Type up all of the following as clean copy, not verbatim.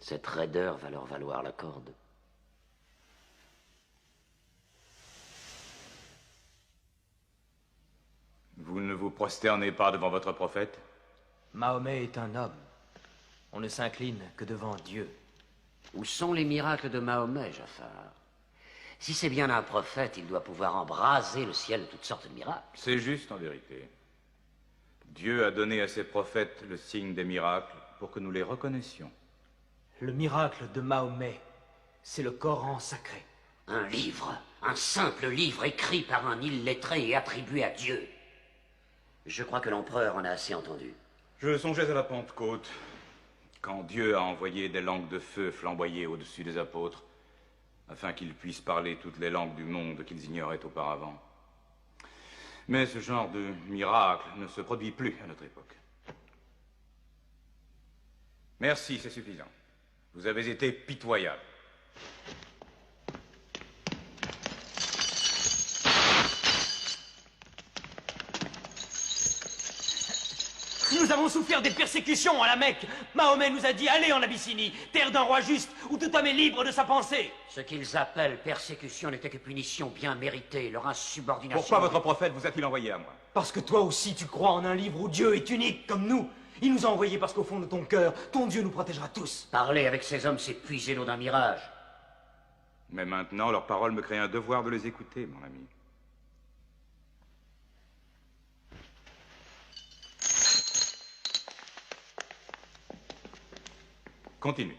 Cette raideur va leur valoir la corde. Vous ne vous prosternez pas devant votre prophète? Mahomet est un homme. On ne s'incline que devant Dieu. Où sont les miracles de Mahomet, Jafar? Si c'est bien un prophète, il doit pouvoir embraser le ciel de toutes sortes de miracles. C'est juste, en vérité. Dieu a donné à ses prophètes le signe des miracles pour que nous les reconnaissions. Le miracle de Mahomet, c'est le Coran sacré. Un livre, un simple livre écrit par un illettré et attribué à Dieu. Je crois que l'empereur en a assez entendu. Je songeais à la Pentecôte, quand Dieu a envoyé des langues de feu flamboyer au-dessus des apôtres, afin qu'ils puissent parler toutes les langues du monde qu'ils ignoraient auparavant. Mais ce genre de miracle ne se produit plus à notre époque. Merci, c'est suffisant. Vous avez été pitoyable. Nous avons souffert des persécutions à la Mecque. Mahomet nous a dit, allez en Abyssinie, terre d'un roi juste, où tout homme est libre de sa pensée. Ce qu'ils appellent persécution n'était que punition bien méritée, leur insubordination... Pourquoi votre prophète vous a-t-il envoyé à moi? Parce que toi aussi tu crois en un livre où Dieu est unique, comme nous. Il nous a envoyés parce qu'au fond de ton cœur, ton Dieu nous protégera tous. Parler avec ces hommes, c'est puiser l'eau d'un mirage. Mais maintenant, leurs paroles me créent un devoir de les écouter, mon ami. Continue.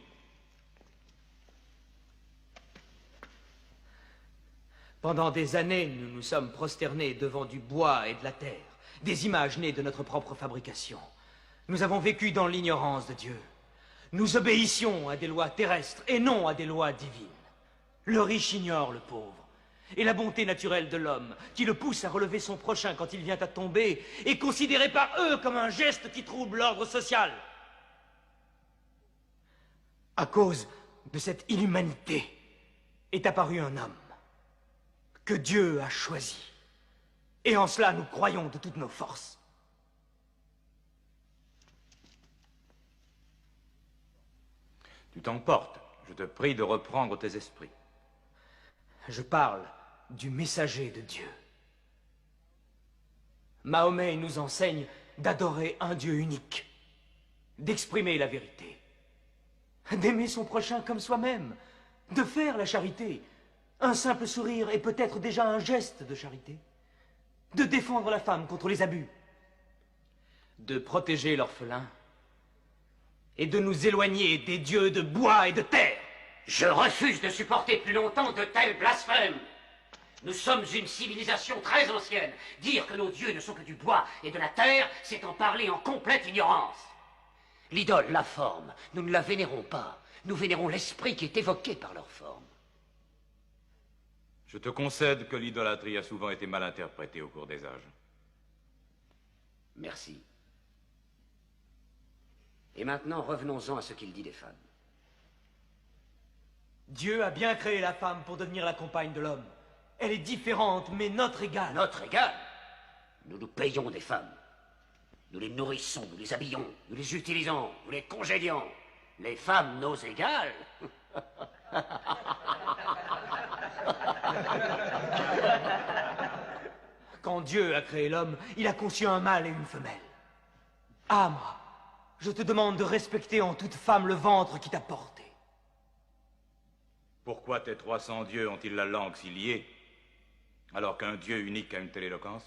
Pendant des années, nous nous sommes prosternés devant du bois et de la terre, des images nées de notre propre fabrication. Nous avons vécu dans l'ignorance de Dieu. Nous obéissions à des lois terrestres et non à des lois divines. Le riche ignore le pauvre. Et la bonté naturelle de l'homme, qui le pousse à relever son prochain quand il vient à tomber, est considérée par eux comme un geste qui trouble l'ordre social. À cause de cette inhumanité est apparu un homme que Dieu a choisi. Et en cela, nous croyons de toutes nos forces. Tu t'emportes. Je te prie de reprendre tes esprits. Je parle du messager de Dieu. Mahomet nous enseigne d'adorer un Dieu unique, d'exprimer la vérité, d'aimer son prochain comme soi-même, de faire la charité. Un simple sourire est peut-être déjà un geste de charité. De défendre la femme contre les abus. De protéger l'orphelin. Et de nous éloigner des dieux de bois et de terre. Je refuse de supporter plus longtemps de tels blasphèmes. Nous sommes une civilisation très ancienne. Dire que nos dieux ne sont que du bois et de la terre, c'est en parler en complète ignorance. L'idole, la forme, nous ne la vénérons pas. Nous vénérons l'esprit qui est évoqué par leur forme. Je te concède que l'idolâtrie a souvent été mal interprétée au cours des âges. Merci. Et maintenant, revenons-en à ce qu'il dit des femmes. Dieu a bien créé la femme pour devenir la compagne de l'homme. Elle est différente, mais notre égale. Notre égale? Nous nous payons des femmes. Nous les nourrissons, nous les habillons, nous les utilisons, nous les congédions. Les femmes, nos égales? Quand Dieu a créé l'homme, il a conçu un mâle et une femelle. Amra, je te demande de respecter en toute femme le ventre qui t'a porté. Pourquoi tes 300 dieux ont-ils la langue si liée, alors qu'un Dieu unique a une telle éloquence?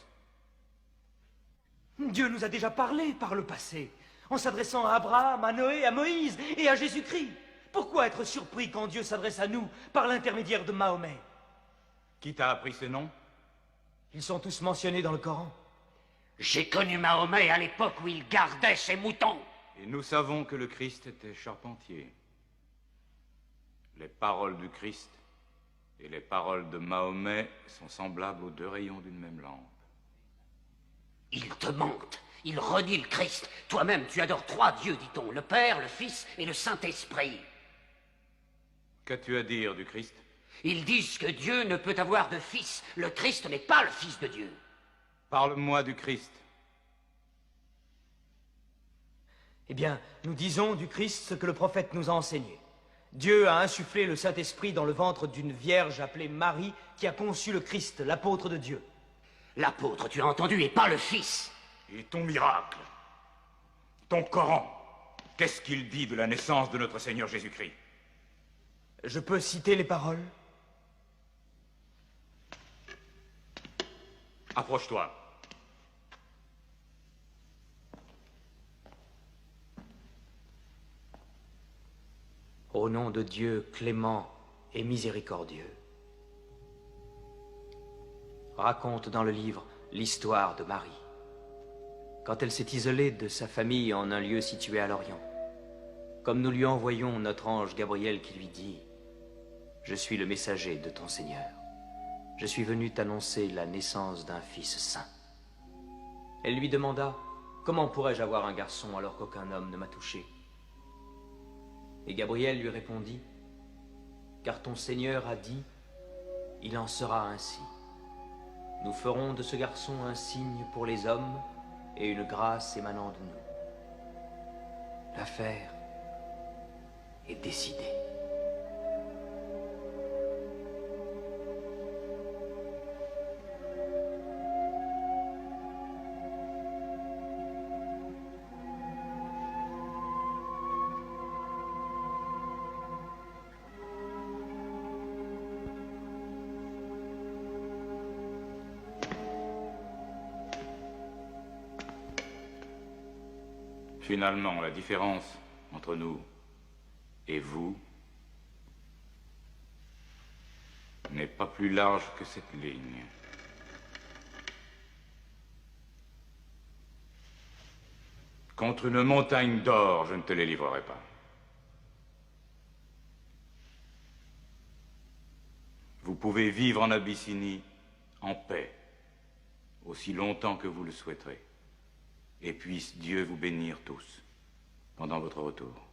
Dieu nous a déjà parlé par le passé, en s'adressant à Abraham, à Noé, à Moïse et à Jésus-Christ. Pourquoi être surpris quand Dieu s'adresse à nous par l'intermédiaire de Mahomet? Qui t'a appris ces noms? Ils sont tous mentionnés dans le Coran. J'ai connu Mahomet à l'époque où il gardait ses moutons. Et nous savons que le Christ était charpentier. Les paroles du Christ et les paroles de Mahomet sont semblables aux deux rayons d'une même lampe. Il te mente. Il renie le Christ. Toi-même, tu adores 3 dieux, dit-on. Le Père, le Fils et le Saint-Esprit. Qu'as-tu à dire du Christ? Ils disent que Dieu ne peut avoir de fils. Le Christ n'est pas le Fils de Dieu. Parle-moi du Christ. Eh bien, nous disons du Christ ce que le prophète nous a enseigné. Dieu a insufflé le Saint-Esprit dans le ventre d'une vierge appelée Marie qui a conçu le Christ, l'apôtre de Dieu. L'apôtre, tu as entendu, et pas le Fils. Et ton miracle, ton Coran, qu'est-ce qu'il dit de la naissance de notre Seigneur Jésus-Christ? Je peux citer les paroles? Approche-toi. Au nom de Dieu clément et miséricordieux. Raconte dans le livre l'histoire de Marie, quand elle s'est isolée de sa famille en un lieu situé à l'Orient. Comme nous lui envoyons notre ange Gabriel qui lui dit « Je suis le messager de ton Seigneur. Je suis venu t'annoncer la naissance d'un fils saint. » Elle lui demanda « Comment pourrais-je avoir un garçon alors qu'aucun homme ne m'a touché ?» Et Gabriel lui répondit « Car ton Seigneur a dit, il en sera ainsi. Nous ferons de ce garçon un signe pour les hommes et une grâce émanant de nous. » L'affaire est décidée. Finalement, la différence entre nous et vous n'est pas plus large que cette ligne. Contre une montagne d'or, je ne te les livrerai pas. Vous pouvez vivre en Abyssinie en paix, aussi longtemps que vous le souhaiterez. Et puisse Dieu vous bénir tous pendant votre retour.